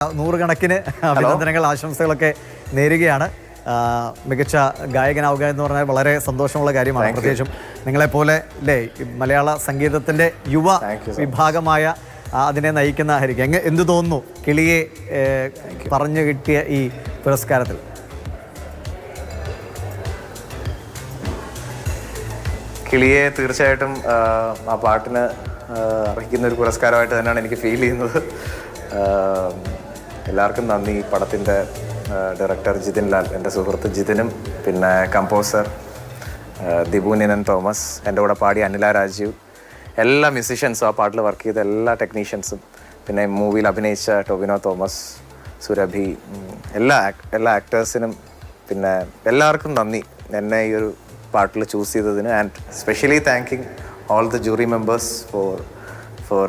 നൂറുകണക്കിന് അഭിനന്ദനങ്ങൾ ആശംസകളൊക്കെ നേരുകയാണ്. മികച്ച ഗായകനാവുക എന്ന് പറഞ്ഞാൽ വളരെ സന്തോഷമുള്ള കാര്യമാണ്. പ്രത്യേകിച്ചും നിങ്ങളെപ്പോലെ അല്ലേ മലയാള സംഗീതത്തിൻ്റെ യുവ വിഭാഗമായ അതിനെ നയിക്കുന്ന ഹരിക്ക് എന്ത് തോന്നുന്നു കിളിയെ പറഞ്ഞു കിട്ടിയ ഈ പുരസ്കാരത്തിൽ? കിളിയെ തീർച്ചയായിട്ടും ആ പാട്ടിന് അർഹിക്കുന്ന ഒരു പുരസ്കാരമായിട്ട് തന്നെയാണ് എനിക്ക് ഫീൽ ചെയ്യുന്നത്. എല്ലാവർക്കും നന്ദി. പടത്തിൻ്റെ ഡയറക്ടർ ജിതിൻ ലാൽ, എൻ്റെ സുഹൃത്ത് ജിതിനും, പിന്നെ കമ്പോസർ ദിബുനിനൻ തോമസ്, എൻ്റെ കൂടെ പാടിയ അനില രാജീവ്, എല്ലാ മ്യൂസീഷ്യൻസും ആ പാട്ടിൽ വർക്ക് ചെയ്ത എല്ലാ ടെക്നീഷ്യൻസും, പിന്നെ മൂവിയിൽ അഭിനയിച്ച ടൊവിനോ തോമസ്, സുരഭി, എല്ലാ ആക്ടേഴ്സിനും പിന്നെ എല്ലാവർക്കും നന്ദി എന്നെ ഈ ഒരു പാട്ടിൽ ചൂസ് ചെയ്തതിന്. And specially thanking all the jury members for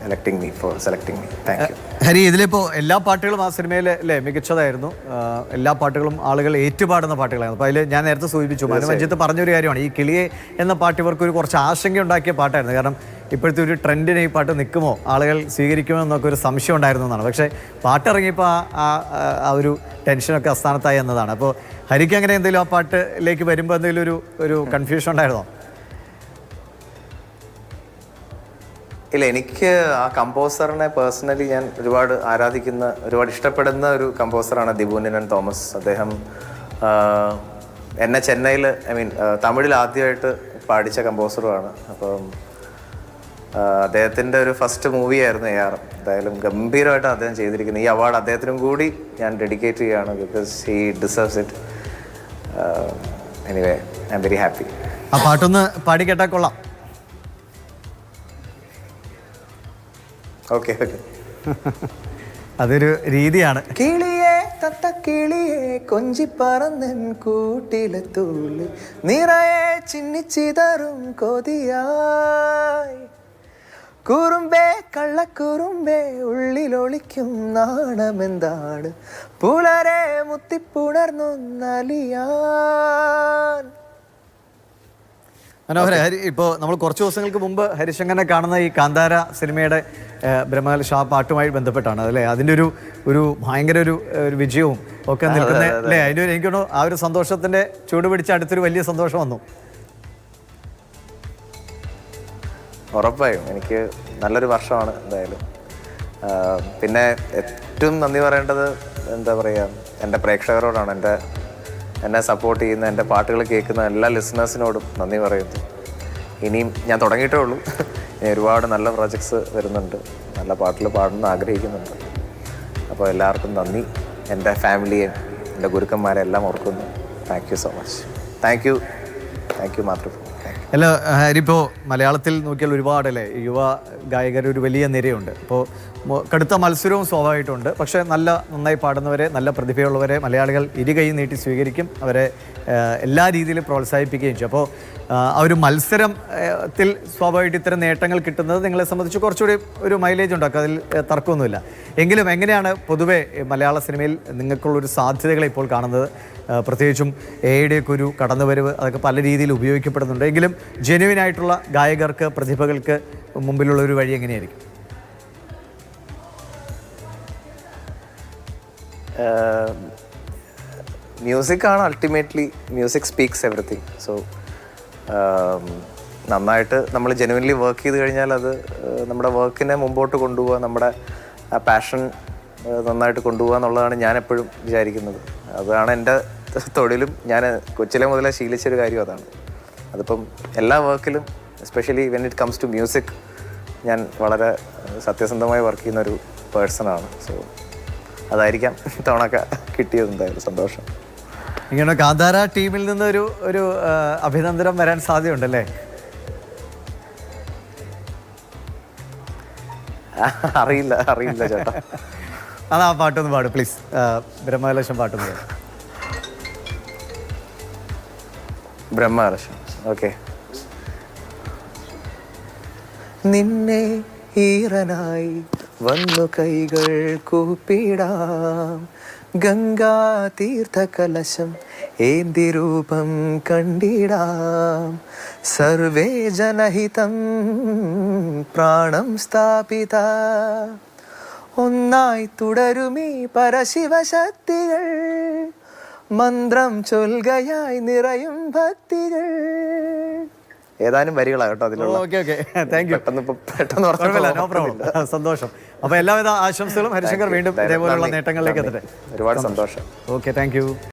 electing me, for selecting me. Thank you. Hari, ഇതിലിപ്പോൾ എല്ലാ പാട്ടുകളും ആ സിനിമയിൽ അല്ലേ മികച്ചതായിരുന്നു. എല്ലാ പാട്ടുകളും ആളുകൾ ഏറ്റുപാടുന്ന പാട്ടുകളായിരുന്നു. അപ്പോൾ അതിൽ ഞാൻ നേരത്തെ സൂചിപ്പിച്ചു, മഞ്ജിത്ത് പറഞ്ഞൊരു കാര്യമാണ്, ഈ കിളിയെ എന്ന പാട്ട് ഇവർക്ക് കുറച്ച് ആശങ്ക ഉണ്ടാക്കിയ പാട്ടായിരുന്നു. കാരണം ഇപ്പോഴത്തെ ഒരു ട്രെൻഡിന് ഈ പാട്ട് നിൽക്കുമോ, ആളുകൾ സ്വീകരിക്കുമോ എന്നൊക്കെ ഒരു സംശയം ഉണ്ടായിരുന്നു എന്നാണ്. പക്ഷേ പാട്ടിറങ്ങിയപ്പോൾ ആ ഒരു ടെൻഷനൊക്കെ അസ്ഥാനത്തായി എന്നതാണ്. അപ്പോൾ ഹരിക്ക് അങ്ങനെ എന്തെങ്കിലും ആ പാട്ടിലേക്ക് വരുമ്പോൾ എന്തെങ്കിലും ഒരു കൺഫ്യൂഷൻ ഉണ്ടായിരുന്നോ? ഇല്ല, എനിക്ക് ആ കമ്പോസറിനെ പേഴ്സണലി ഞാൻ ഒരുപാട് ആരാധിക്കുന്ന, ഒരുപാട് ഇഷ്ടപ്പെടുന്ന ഒരു കമ്പോസറാണ് ദിബുനിനൻ തോമസ്. അദ്ദേഹം എന്നെ ചെന്നൈയിൽ തമിഴിൽ ആദ്യമായിട്ട് പാടിച്ച കമ്പോസറുമാണ്. അപ്പം അദ്ദേഹത്തിൻ്റെ ഒരു ഫസ്റ്റ് മൂവിയായിരുന്നു AR. എന്തായാലും ഗംഭീരമായിട്ടാണ് അദ്ദേഹം ചെയ്തിരിക്കുന്നത്. ഈ അവാർഡ് അദ്ദേഹത്തിനും കൂടി ഞാൻ ഡെഡിക്കേറ്റ് ചെയ്യുകയാണ്, because he deserves it. Anyway, I am very happy. ആ പാട്ടൊന്ന് പാടി കേട്ടാൽ കൊള്ളാം. ഓക്കെ. അതൊരു രീതിയാണ്. കിളിയെ തത്ത കിളിയെ കൊഞ്ചി പറന്നൻ കൂട്ടിലെ തൂളി നിറയെ ചിന്നിച്ചിതറും കൊതിയായി, കുറുമ്പേ കള്ളക്കുറുമ്പേ ഉള്ളിലൊളിക്കും നാണമെന്താണ്, പുലരെ മുത്തിപ്പുണർന്നൊന്നലിയാൻ. മനോഹര. ഹരി, ഇപ്പോൾ നമ്മൾ കുറച്ച് ദിവസങ്ങൾക്ക് മുമ്പ് ഹരിശങ്കരനെ കാണുന്ന ഈ കാന്താര സിനിമയുടെ ബ്രഹ്മകലശ ആ പാട്ടുമായി ബന്ധപ്പെട്ടാണ് അതല്ലേ? അതിൻ്റെ ഒരു ഭയങ്കര ഒരു വിജയവും ഒക്കെ നിൽക്കുന്നത് അല്ലേ? അതിൻ്റെ എനിക്ക് തോന്നുന്നു ആ ഒരു സന്തോഷത്തിൻ്റെ ചൂട് പിടിച്ച അടുത്തൊരു വലിയ സന്തോഷം വന്നു. ഉറപ്പായും എനിക്ക് നല്ലൊരു വർഷമാണ് എന്തായാലും. പിന്നെ ഏറ്റവും നന്ദി പറയേണ്ടത് എന്താ പറയുക, എൻ്റെ പ്രേക്ഷകരോടാണ്. എന്നെ സപ്പോർട്ട് ചെയ്യുന്ന, എൻ്റെ പാട്ടുകൾ കേൾക്കുന്ന എല്ലാ ലിസണേഴ്സിനോടും നന്ദി പറയുന്നു. ഇനിയും ഞാൻ തുടങ്ങിയിട്ടേ ഉള്ളൂ. ഇനി ഒരുപാട് നല്ല പ്രോജക്ട്സ് വരുന്നുണ്ട്, നല്ല പാട്ടുകൾ പാടണമെന്ന് ആഗ്രഹിക്കുന്നുണ്ട്. അപ്പോൾ എല്ലാവർക്കും നന്ദി. എൻ്റെ ഫാമിലിയെ, എൻ്റെ ഗുരുക്കന്മാരെ എല്ലാം ഓർക്കുന്നു. Thank you so much. Thank you മാത്രം. അല്ല ഹരി, ഇപ്പോൾ മലയാളത്തിൽ നോക്കിയാൽ ഒരുപാട് അല്ലേ യുവ ഗായകർ ഒരു വലിയ നിരയുണ്ട്. അപ്പോൾ കടുത്ത മത്സരവും സ്വാഭാവികമായിട്ടുണ്ട്. പക്ഷേ നന്നായി പാടുന്നവരെ, നല്ല പ്രതിഭയുള്ളവരെ മലയാളികൾ ഇരുകൈ നീട്ടി സ്വീകരിക്കും, അവരെ എല്ലാ രീതിയിലും പ്രോത്സാഹിപ്പിക്കുകയും ചെയ്യും. അപ്പോൾ ആ ഒരു മത്സരത്തിൽ സ്വാഭാവികമായിട്ട് ഇത്തരം നേട്ടങ്ങൾ കിട്ടുന്നത് നിങ്ങളെ സംബന്ധിച്ച് കുറച്ചുകൂടി ഒരു മൈലേജ് ഉണ്ടാക്കും, അതിൽ തർക്കമൊന്നുമില്ല. എങ്കിലും എങ്ങനെയാണ് പൊതുവെ മലയാള സിനിമയിൽ നിങ്ങൾക്കുള്ളൊരു സാധ്യതകളെ ഇപ്പോൾ കാണുന്നത്? പ്രത്യേകിച്ചും AIയുടെയൊക്കെ ഒരു കടന്നുവരവ് അതൊക്കെ പല രീതിയിൽ ഉപയോഗിക്കപ്പെടുന്നുണ്ട്. എങ്കിലും ജെന്യുവിനായിട്ടുള്ള ഗായകർക്ക്, പ്രതിഭകൾക്ക് മുമ്പിലുള്ള ഒരു വഴി എങ്ങനെയായിരിക്കും? മ്യൂസിക്കാണ് ultimately, music speaks everything. So നന്നായിട്ട് നമ്മൾ ജെനുവിൻലി വർക്ക് ചെയ്ത് കഴിഞ്ഞാൽ അത് നമ്മുടെ വർക്കിനെ മുമ്പോട്ട് കൊണ്ടുപോകുക, നമ്മുടെ ആ പാഷൻ നന്നായിട്ട് കൊണ്ടുപോകുക എന്നുള്ളതാണ് ഞാൻ എപ്പോഴും വിചാരിക്കുന്നത്. അതാണ് എൻ്റെ തൊഴിലും. ഞാൻ കൊച്ചിലെ മുതലേ ശീലിച്ചൊരു കാര്യം അതാണ്. അതിപ്പം എല്ലാ വർക്കിലും, especially when it comes to music, ഞാൻ വളരെ സത്യസന്ധമായി വർക്ക് ചെയ്യുന്ന ഒരു പേഴ്സണാണ്. സോ അതായിരിക്കാം തവണ കിട്ടിയത്. എന്തായാലും സന്തോഷം. ഇങ്ങനെ കാന്താര ടീമിൽ നിന്ന് ഒരു അഭിനന്ദനം വരാൻ സാധ്യതയുണ്ടല്ലേ? അറിയില്ല ചേട്ടാ. അതാ പാട്ടൊന്ന് പാടും പ്ലീസ്. ബ്രഹ്മകലശം പാട്ടൊന്ന് പാടും. ബ്രഹ്മകലശം. ഓക്കെ. നിന്നെ ഈറനായി വന്നു കൈകൾ കൂപ്പിടാം, ഗംഗാ തീർത്ഥകലശം ഏന്തി രൂപം കണ്ടിടാം, സർവേ ജനഹിതം പ്രാണം സ്ഥാപിത ഒന്നായി തുടരുമീ പരശിവശക്തികൾ, മന്ത്രം ചൊൽകയായി നിറയും ഭക്തികൾ. ഏതാനും വരികളാ കേട്ടോ അതിലുള്ള. Okay thank you. പെട്ടെന്ന് നോ പ്രോബ്ലം. സന്തോഷം. അപ്പോൾ എല്ലാവിധ ആശംസകളും ഹരിശങ്കർ വീണ്ടും ഇതേപോലെയുള്ള നേട്ടങ്ങളിലേക്ക് എത്തട്ടെ. ഒരുപാട് സന്തോഷം. Okay thank you.